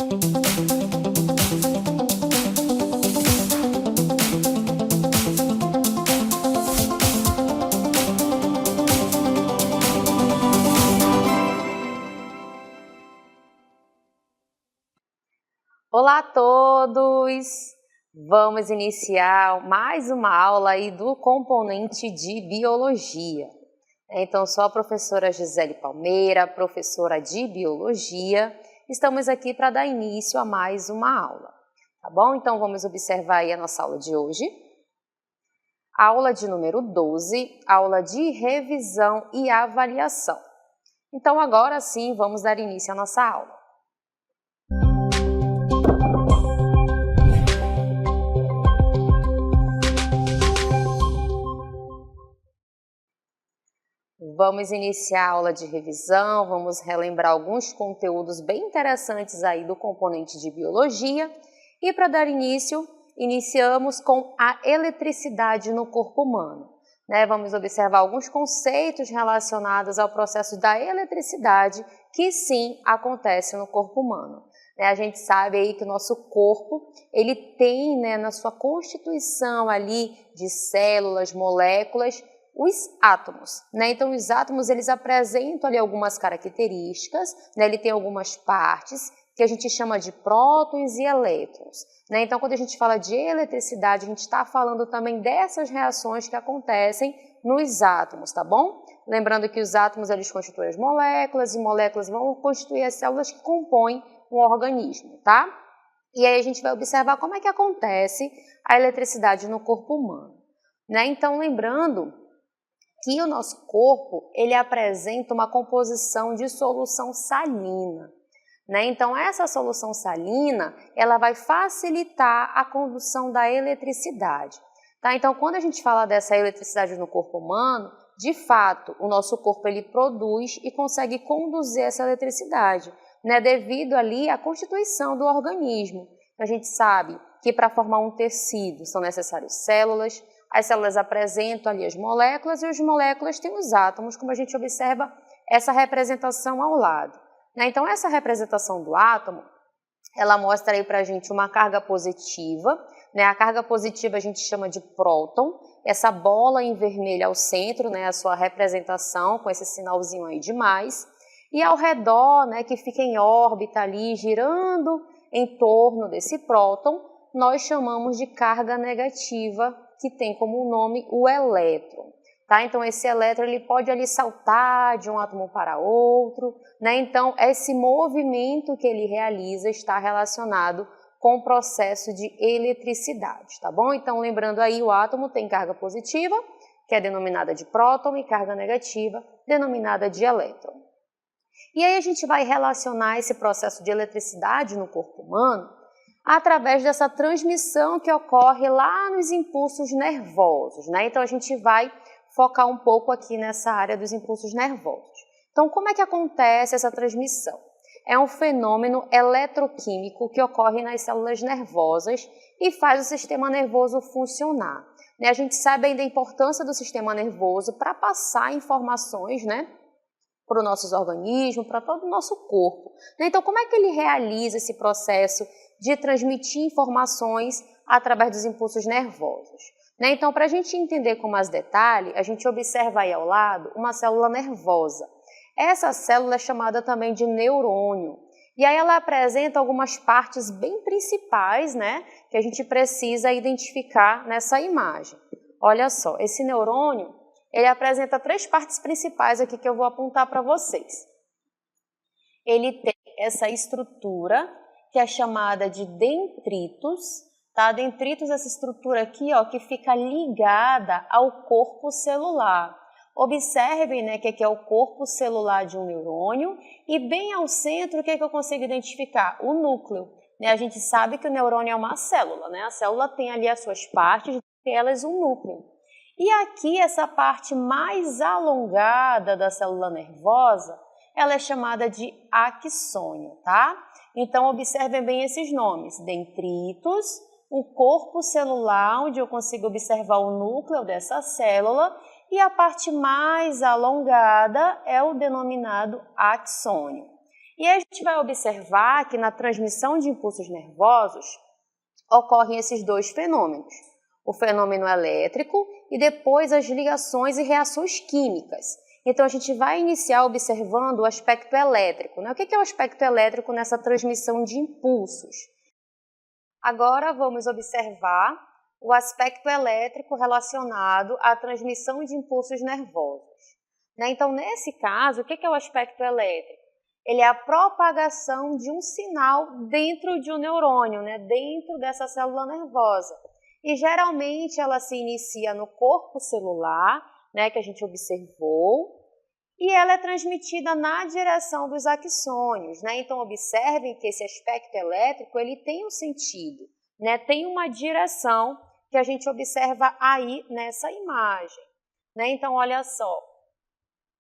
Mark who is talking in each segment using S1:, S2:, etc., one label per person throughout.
S1: Olá a todos! Vamos iniciar mais uma aula aí do componente de Biologia. Então, sou a professora Gisele Palmeira, professora de Biologia. Estamos aqui para dar início a mais uma aula, tá bom? Então, vamos observar aí a nossa aula de hoje. Aula de número 12, aula de revisão e avaliação. Então, agora sim, vamos dar início à nossa aula. Vamos iniciar a aula de revisão, vamos relembrar alguns conteúdos bem interessantes aí do componente de Biologia. E para dar início, iniciamos com a eletricidade no corpo humano. Vamos observar alguns conceitos relacionados ao processo da eletricidade que sim acontece no corpo humano. A gente sabe aí que o nosso corpo, ele tem na sua constituição ali de células, moléculas, os átomos, Então, os átomos, eles apresentam ali algumas características, Ele tem algumas partes que a gente chama de prótons e elétrons, Então, quando a gente fala de eletricidade, a gente está falando também dessas reações que acontecem nos átomos, tá bom? Lembrando que os átomos, eles constituem as moléculas e moléculas vão constituir as células que compõem um organismo, tá? E aí a gente vai observar como é que acontece a eletricidade no corpo humano, Então, lembrando que o nosso corpo, ele apresenta uma composição de solução salina, Então, essa solução salina, ela vai facilitar a condução da eletricidade, tá? Então, quando a gente fala dessa eletricidade no corpo humano, de fato, o nosso corpo, ele produz e consegue conduzir essa eletricidade, devido ali à constituição do organismo. A gente sabe que para formar um tecido são necessárias células, as células apresentam ali as moléculas e as moléculas têm os átomos, como a gente observa essa representação ao lado. Então, essa representação do átomo, ela mostra aí para a gente uma carga positiva, A carga positiva a gente chama de próton, essa bola em vermelho ao centro, a sua representação com esse sinalzinho aí de mais, e ao redor, que fica em órbita ali, girando em torno desse próton, nós chamamos de carga negativa, que tem como nome o elétron, tá? Então, esse elétron, ele pode ali saltar de um átomo para outro, Então, esse movimento que ele realiza está relacionado com o processo de eletricidade, tá bom? Então, lembrando aí, o átomo tem carga positiva, que é denominada de próton, e carga negativa, denominada de elétron. E aí a gente vai relacionar esse processo de eletricidade no corpo humano através dessa transmissão que ocorre lá nos impulsos nervosos, Então, a gente vai focar um pouco aqui nessa área dos impulsos nervosos. Então, como é que acontece essa transmissão? É um fenômeno eletroquímico que ocorre nas células nervosas e faz o sistema nervoso funcionar. A gente sabe ainda a importância do sistema nervoso para passar informações, para os nossos organismos, para todo o nosso corpo. Então, como é que ele realiza esse processo de transmitir informações através dos impulsos nervosos? Então, para a gente entender com mais detalhe, a gente observa aí ao lado uma célula nervosa. Essa célula é chamada também de neurônio. E aí ela apresenta algumas partes bem principais, que a gente precisa identificar nessa imagem. Olha só, esse neurônio, ele apresenta 3 partes principais aqui que eu vou apontar para vocês. Ele tem essa estrutura que é chamada de dendritos, tá? Dendritos, essa estrutura aqui, que fica ligada ao corpo celular. Observem, que aqui é o corpo celular de um neurônio e bem ao centro, o que eu consigo identificar? O núcleo. A gente sabe que o neurônio é uma célula, A célula tem ali as suas partes, entre elas um núcleo. E aqui, essa parte mais alongada da célula nervosa, ela é chamada de axônio, tá? Então, observem bem esses nomes, dendritos, o corpo celular, onde eu consigo observar o núcleo dessa célula, e a parte mais alongada é o denominado axônio. E aí a gente vai observar que na transmissão de impulsos nervosos ocorrem esses dois fenômenos, o fenômeno elétrico e depois as ligações e reações químicas. Então a gente vai iniciar observando o aspecto elétrico, né? O que é o aspecto elétrico nessa transmissão de impulsos? Agora vamos observar o aspecto elétrico relacionado à transmissão de impulsos nervosos. Então, nesse caso, o que é o aspecto elétrico? Ele é a propagação de um sinal dentro de um neurônio, dentro dessa célula nervosa. E geralmente ela se inicia no corpo celular, que a gente observou, e ela é transmitida na direção dos axônios. Então, observem que esse aspecto elétrico ele tem um sentido, tem uma direção que a gente observa aí nessa imagem. Então, olha só,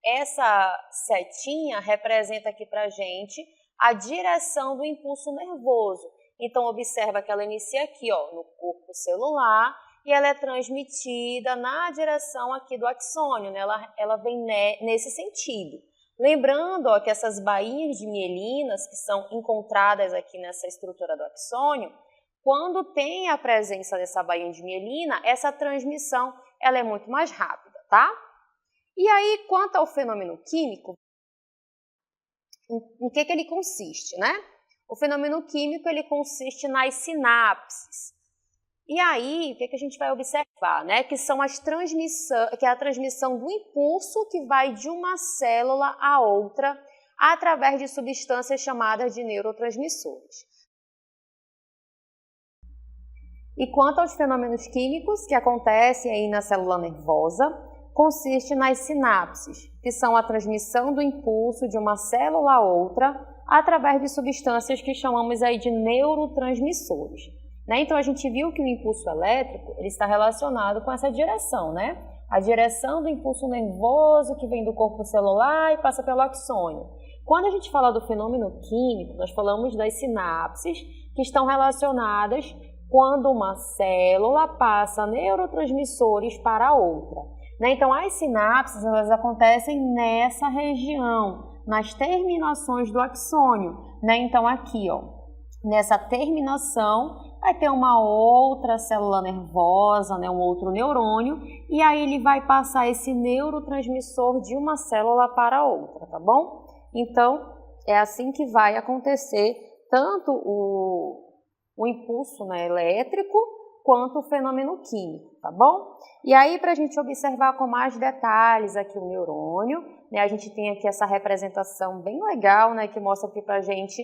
S1: essa setinha representa aqui para a gente a direção do impulso nervoso. Então, observa que ela inicia aqui, no corpo celular, e ela é transmitida na direção aqui do axônio, ela vem nesse sentido. Lembrando que essas bainhas de mielinas que são encontradas aqui nessa estrutura do axônio, quando tem a presença dessa bainha de mielina, essa transmissão ela é muito mais rápida, tá? E aí, quanto ao fenômeno químico, em que ele consiste, O fenômeno químico ele consiste nas sinapses. E aí, o que a gente vai observar, Que são que é a transmissão do impulso que vai de uma célula a outra através de substâncias chamadas de neurotransmissores. E quanto aos fenômenos químicos que acontecem aí na célula nervosa, consiste nas sinapses, que são a transmissão do impulso de uma célula a outra através de substâncias que chamamos aí de neurotransmissores. Então, a gente viu que o impulso elétrico ele está relacionado com essa direção, A direção do impulso nervoso que vem do corpo celular e passa pelo axônio. Quando a gente fala do fenômeno químico, nós falamos das sinapses que estão relacionadas quando uma célula passa neurotransmissores para a outra. Então, as sinapses elas acontecem nessa região, nas terminações do axônio. Então, aqui, nessa terminação, vai ter uma outra célula nervosa, um outro neurônio, e aí ele vai passar esse neurotransmissor de uma célula para a outra, tá bom? Então, é assim que vai acontecer tanto o impulso elétrico quanto o fenômeno químico, tá bom? E aí, para a gente observar com mais detalhes aqui o neurônio, a gente tem aqui essa representação bem legal, que mostra aqui para a gente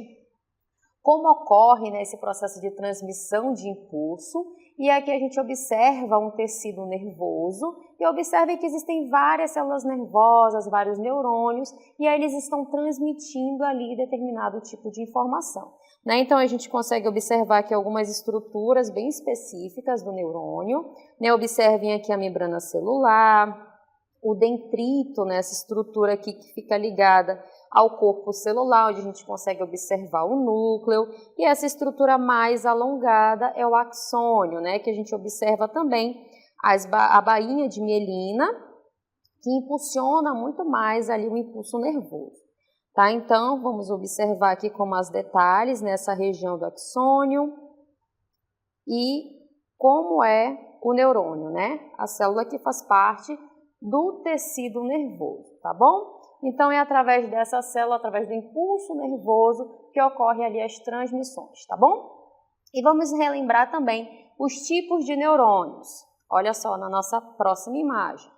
S1: como ocorre esse processo de transmissão de impulso. E aqui a gente observa um tecido nervoso e observa que existem várias células nervosas, vários neurônios, e aí eles estão transmitindo ali determinado tipo de informação. Então, a gente consegue observar aqui algumas estruturas bem específicas do neurônio. Observem aqui a membrana celular, o dendrito, essa estrutura aqui que fica ligada ao corpo celular, onde a gente consegue observar o núcleo. E essa estrutura mais alongada é o axônio, que a gente observa também a bainha de mielina, que impulsiona muito mais ali o impulso nervoso. Então, vamos observar aqui com mais detalhes nessa região do axônio e como é o neurônio, A célula que faz parte do tecido nervoso, tá bom? Então, é através dessa célula, através do impulso nervoso, que ocorre ali as transmissões, tá bom? E vamos relembrar também os tipos de neurônios. Olha só na nossa próxima imagem.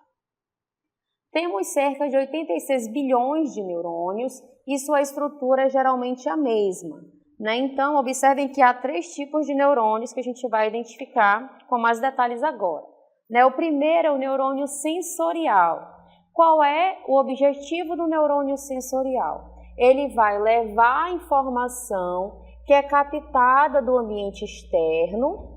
S1: Temos cerca de 86 bilhões de neurônios e sua estrutura é geralmente a mesma. Então, observem que há 3 tipos de neurônios que a gente vai identificar com mais detalhes agora. O primeiro é o neurônio sensorial. Qual é o objetivo do neurônio sensorial? Ele vai levar a informação que é captada do ambiente externo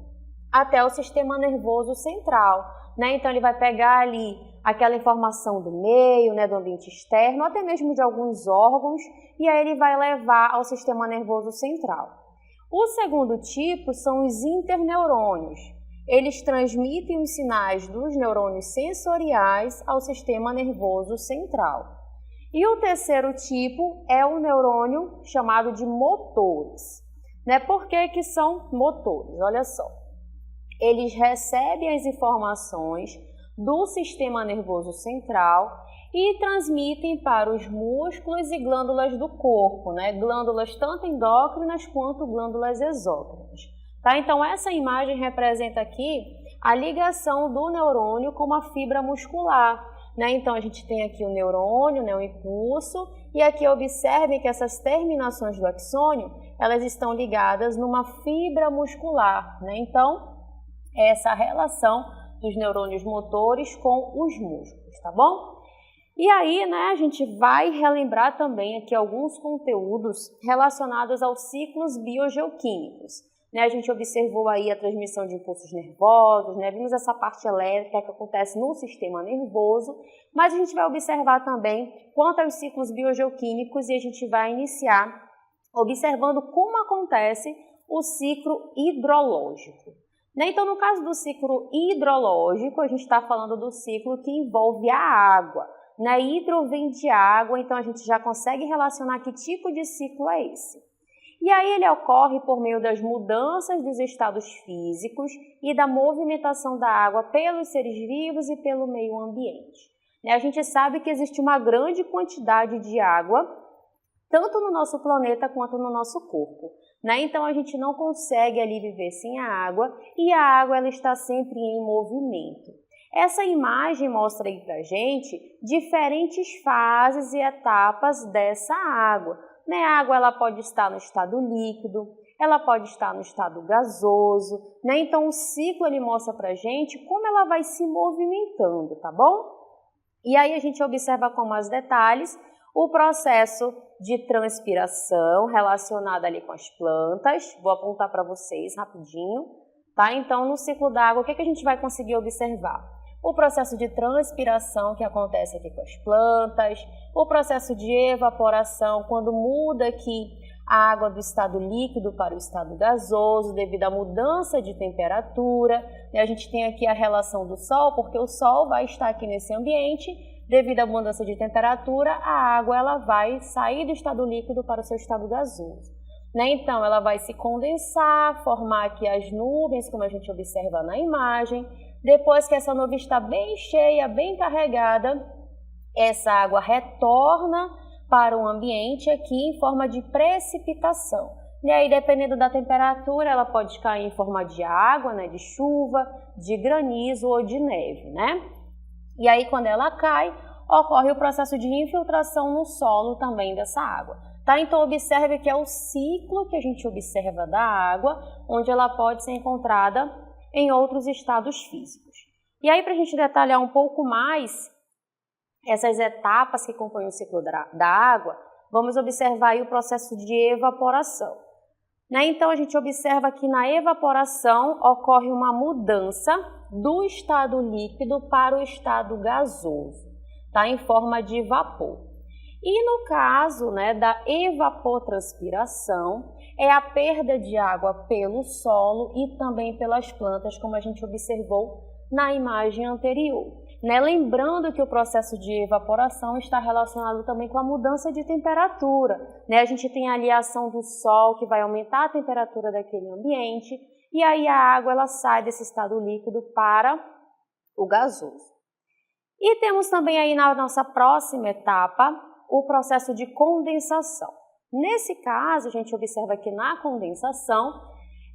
S1: até o sistema nervoso central. Então, ele vai pegar ali aquela informação do meio, do ambiente externo, até mesmo de alguns órgãos, e aí ele vai levar ao sistema nervoso central. O segundo tipo são os interneurônios. Eles transmitem os sinais dos neurônios sensoriais ao sistema nervoso central. E o terceiro tipo é o neurônio chamado de motores. Né? Por que são motores? Olha só, eles recebem as informações do sistema nervoso central e transmitem para os músculos e glândulas do corpo, né? Glândulas tanto endócrinas quanto glândulas exócrinas. Tá? Então, essa imagem representa aqui a ligação do neurônio com uma fibra muscular. Né? Então, a gente tem aqui o neurônio, né, o impulso, e aqui observem que essas terminações do axônio, elas estão ligadas numa fibra muscular. Né? Então, essa relação dos neurônios motores com os músculos, tá bom? E aí, né, a gente vai relembrar também aqui alguns conteúdos relacionados aos ciclos biogeoquímicos. Né, a gente observou aí a transmissão de impulsos nervosos, né, vimos essa parte elétrica que acontece no sistema nervoso, mas a gente vai observar também quanto aos ciclos biogeoquímicos e a gente vai iniciar observando como acontece o ciclo hidrológico. Né, então, no caso do ciclo hidrológico, a gente está falando do ciclo que envolve a água. Né, hidro vem de água, então a gente já consegue relacionar que tipo de ciclo é esse. E aí ele ocorre por meio das mudanças dos estados físicos e da movimentação da água pelos seres vivos e pelo meio ambiente. A gente sabe que existe uma grande quantidade de água, tanto no nosso planeta quanto no nosso corpo. Então a gente não consegue ali viver sem a água e a água ela está sempre em movimento. Essa imagem mostra aí pra gente diferentes fases e etapas dessa água. A água ela pode estar no estado líquido, ela pode estar no estado gasoso, Então o ciclo ele mostra pra gente como ela vai se movimentando, tá bom? E aí a gente observa com mais detalhes o processo de transpiração relacionado ali com as plantas. Vou apontar para vocês rapidinho, tá? Então no ciclo da água, o que a gente vai conseguir observar? O processo de transpiração que acontece aqui com as plantas, o processo de evaporação, quando muda aqui a água do estado líquido para o estado gasoso, devido à mudança de temperatura. E a gente tem aqui a relação do Sol, porque o Sol vai estar aqui nesse ambiente, devido à mudança de temperatura, a água ela vai sair do estado líquido para o seu estado gasoso. Então, ela vai se condensar, formar aqui as nuvens, como a gente observa na imagem. Depois que essa nuvem está bem cheia, bem carregada, essa água retorna para o ambiente aqui em forma de precipitação. E aí, dependendo da temperatura, ela pode cair em forma de água, de chuva, de granizo ou de neve, E aí, quando ela cai, ocorre o processo de infiltração no solo também dessa água. Então, observe que é o ciclo que a gente observa da água, onde ela pode ser encontrada em outros estados físicos. E aí, para a gente detalhar um pouco mais essas etapas que compõem o ciclo da água, vamos observar aí o processo de evaporação. Então, a gente observa que na evaporação ocorre uma mudança do estado líquido para o estado gasoso, em forma de vapor. E no caso da evapotranspiração, é a perda de água pelo solo e também pelas plantas, como a gente observou na imagem anterior. Lembrando que o processo de evaporação está relacionado também com a mudança de temperatura. A gente tem ali a ação do sol que vai aumentar a temperatura daquele ambiente e aí a água ela sai desse estado líquido para o gasoso. E temos também aí na nossa próxima etapa o processo de condensação. Nesse caso, a gente observa que na condensação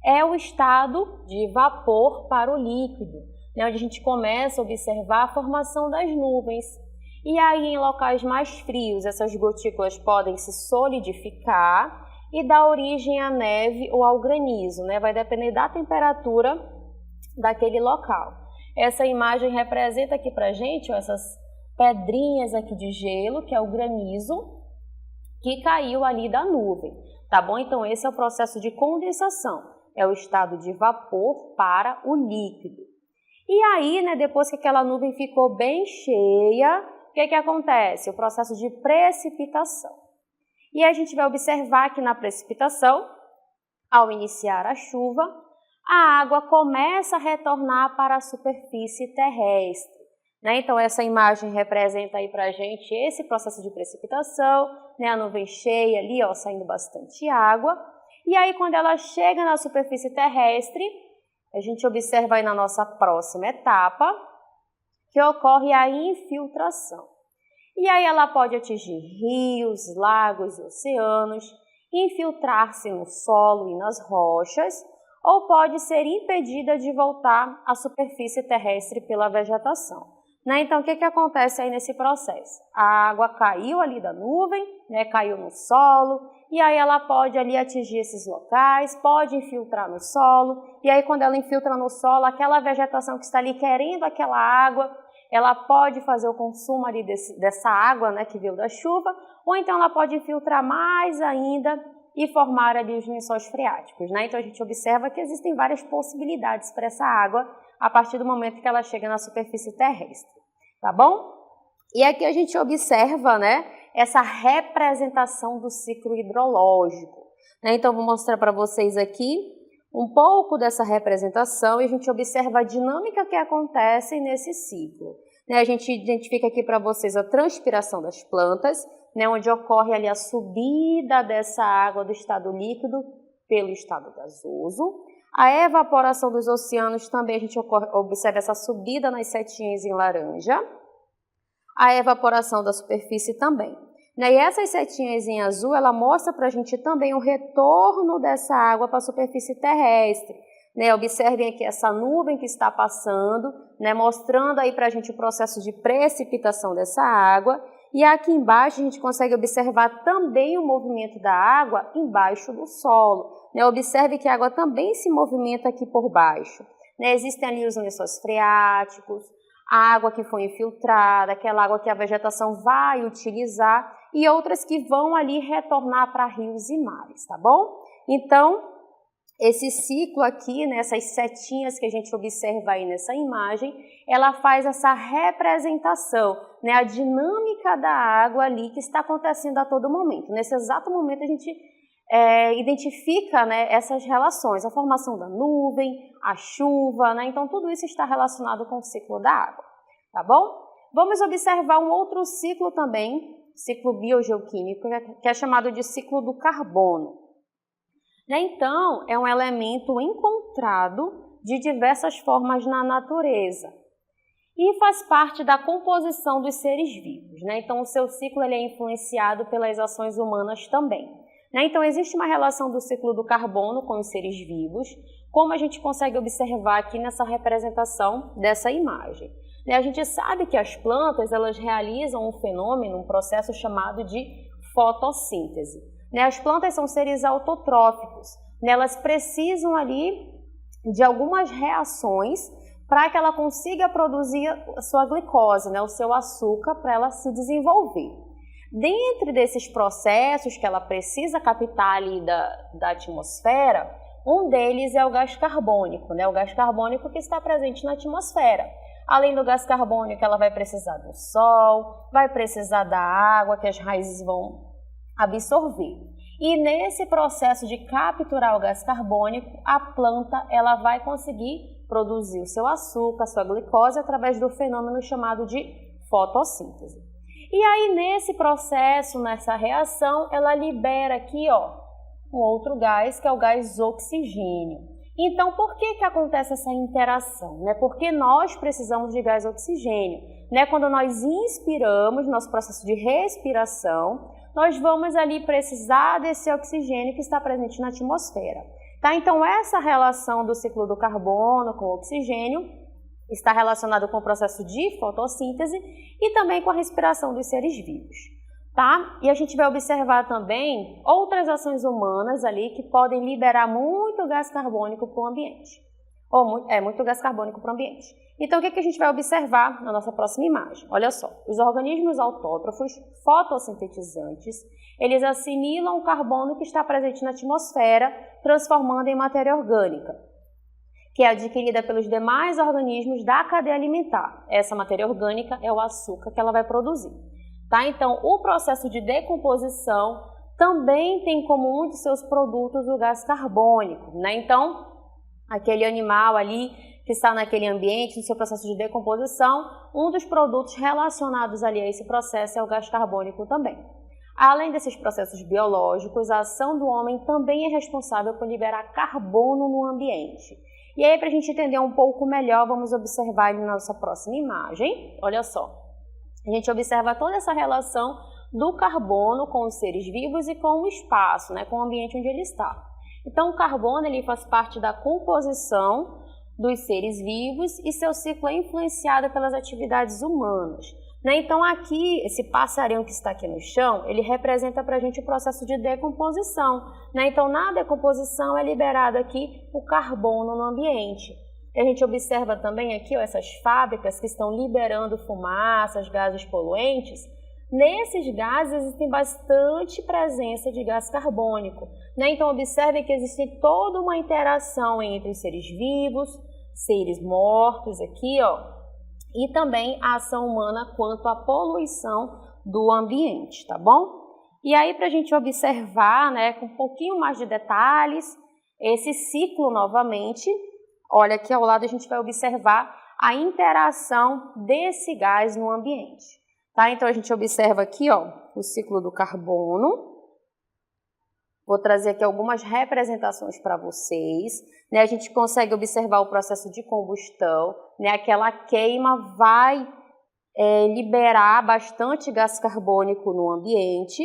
S1: é o estado de vapor para o líquido, onde a gente começa a observar a formação das nuvens. E aí, em locais mais frios, essas gotículas podem se solidificar e dar origem à neve ou ao granizo, Vai depender da temperatura daquele local. Essa imagem representa aqui pra gente essas pedrinhas aqui de gelo, que é o granizo, que caiu ali da nuvem, tá bom? Então, esse é o processo de condensação, é o estado de vapor para o líquido. E aí, depois que aquela nuvem ficou bem cheia, o que acontece? O processo de precipitação. E a gente vai observar que na precipitação, ao iniciar a chuva, a água começa a retornar para a superfície terrestre. né? Então, essa imagem representa aí para a gente esse processo de precipitação, né? A nuvem cheia ali, ó, saindo bastante água. E aí, quando ela chega na superfície terrestre, a gente observa aí na nossa próxima etapa que ocorre a infiltração. E aí ela pode atingir rios, lagos e oceanos, infiltrar-se no solo e nas rochas, ou pode ser impedida de voltar à superfície terrestre pela vegetação. Né? Então, o que acontece aí nesse processo? A água caiu ali da nuvem, né? Caiu no solo, e aí ela pode ali atingir esses locais, pode infiltrar no solo, e aí quando ela infiltra no solo, aquela vegetação que está ali querendo aquela água, ela pode fazer o consumo ali dessa água, né, que veio da chuva, ou então ela pode infiltrar mais ainda e formar ali os lençóis freáticos, né? Então a gente observa que existem várias possibilidades para essa água a partir do momento que ela chega na superfície terrestre, tá bom? E aqui a gente observa, né, essa representação do ciclo hidrológico, né? Então vou mostrar para vocês aqui um pouco dessa representação e a gente observa a dinâmica que acontece nesse ciclo. Né? A gente identifica aqui para vocês a transpiração das plantas, né, onde ocorre ali a subida dessa água do estado líquido pelo estado gasoso. A evaporação dos oceanos também a gente observa essa subida nas setinhas em laranja. A evaporação da superfície também. Né, e essas setinhas em azul, ela mostra para a gente também o retorno dessa água para a superfície terrestre. Né, observem aqui essa nuvem que está passando, né, mostrando aí para a gente o processo de precipitação dessa água. E aqui embaixo a gente consegue observar também o movimento da água embaixo do solo. Né, observe que a água também se movimenta aqui por baixo. Né, existem ali os lençóis freáticos, a água que foi infiltrada, aquela água que a vegetação vai utilizar e outras que vão ali retornar para rios e mares, tá bom? Então, esse ciclo aqui, né, essas setinhas que a gente observa aí nessa imagem, ela faz essa representação, né, a dinâmica da água ali que está acontecendo a todo momento. Nesse exato momento a gente identifica, né, essas relações, a formação da nuvem, a chuva, né, então tudo isso está relacionado com o ciclo da água, tá bom? Vamos observar um outro ciclo também, ciclo biogeoquímico, que é chamado de ciclo do carbono. Então, é um elemento encontrado de diversas formas na natureza e faz parte da composição dos seres vivos. Né? Então, o seu ciclo ele é influenciado pelas ações humanas também. Né? Então, existe uma relação do ciclo do carbono com os seres vivos, como a gente consegue observar aqui nessa representação dessa imagem. Né? A gente sabe que as plantas elas realizam um fenômeno, um processo chamado de fotossíntese. Né, as plantas são seres autotróficos, né, elas precisam ali de algumas reações para que ela consiga produzir a sua glicose, né, o seu açúcar, para ela se desenvolver. Dentro desses processos que ela precisa captar ali da atmosfera, um deles é o gás carbônico, né, o gás carbônico que está presente na atmosfera. Além do gás carbônico, ela vai precisar do sol, vai precisar da água que as raízes vão absorver. E nesse processo de capturar o gás carbônico, a planta ela vai conseguir produzir o seu açúcar, a sua glicose, através do fenômeno chamado de fotossíntese. E aí, nesse processo, nessa reação, ela libera aqui, ó, um outro gás, que é o gás oxigênio. Então, por que acontece essa interação? Né? Porque nós precisamos de gás oxigênio. Né? Quando nós inspiramos, nosso processo de respiração, nós vamos ali precisar desse oxigênio que está presente na atmosfera. Tá? Então, essa relação do ciclo do carbono com o oxigênio está relacionado com o processo de fotossíntese e também com a respiração dos seres vivos. Tá? E a gente vai observar também outras ações humanas ali que podem liberar muito gás carbônico para o ambiente. Muito gás carbônico para o ambiente. Então, o que a gente vai observar na nossa próxima imagem? Olha só, os organismos autótrofos fotossintetizantes, eles assimilam o carbono que está presente na atmosfera, transformando em matéria orgânica, que é adquirida pelos demais organismos da cadeia alimentar. Essa matéria orgânica é o açúcar que ela vai produzir. Tá? Então, o processo de decomposição também tem como um de seus produtos o gás carbônico. Né? Então, aquele animal ali que está naquele ambiente, no seu processo de decomposição, um dos produtos relacionados ali a esse processo é o gás carbônico também. Além desses processos biológicos, a ação do homem também é responsável por liberar carbono no ambiente. E aí, para a gente entender um pouco melhor, vamos observar ali na nossa próxima imagem. Olha só, a gente observa toda essa relação do carbono com os seres vivos e com o espaço, né, com o ambiente onde ele está. Então, o carbono ele faz parte da composição dos seres vivos e seu ciclo é influenciado pelas atividades humanas. Então aqui, esse passarinho que está aqui no chão, ele representa para a gente o processo de decomposição. Então na decomposição é liberado aqui o carbono no ambiente. A gente observa também aqui essas fábricas que estão liberando fumaças, gases poluentes. Nesses gases existem bastante presença de gás carbônico. Então observe que existe toda uma interação entre os seres vivos, seres mortos aqui, e também a ação humana quanto à poluição do ambiente, tá bom? E aí, para a gente observar, com um pouquinho mais de detalhes, esse ciclo novamente, olha aqui ao lado a gente vai observar a interação desse gás no ambiente, tá? Então, a gente observa aqui, o ciclo do carbono. Vou trazer aqui algumas representações para vocês. A gente consegue observar o processo de combustão. Aquela queima vai liberar bastante gás carbônico no ambiente.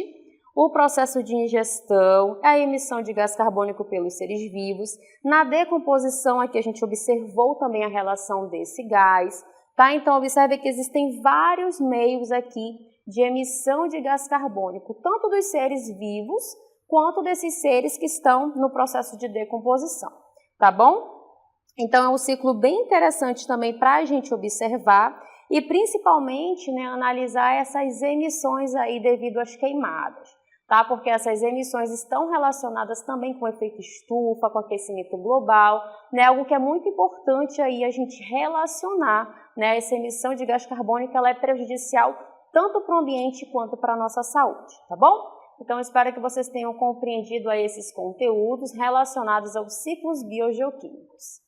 S1: O processo de ingestão, a emissão de gás carbônico pelos seres vivos. Na decomposição, aqui a gente observou também a relação desse gás. Tá? Então, observe que existem vários meios aqui de emissão de gás carbônico, tanto dos seres vivos, quanto desses seres que estão no processo de decomposição, tá bom? Então, é um ciclo bem interessante também para a gente observar e principalmente analisar essas emissões aí devido às queimadas, tá? Porque essas emissões estão relacionadas também com o efeito estufa, com o aquecimento global, algo que é muito importante aí a gente relacionar, essa emissão de gás carbônico ela é prejudicial tanto para o ambiente quanto para a nossa saúde, tá bom? Então, espero que vocês tenham compreendido aí esses conteúdos relacionados aos ciclos biogeoquímicos.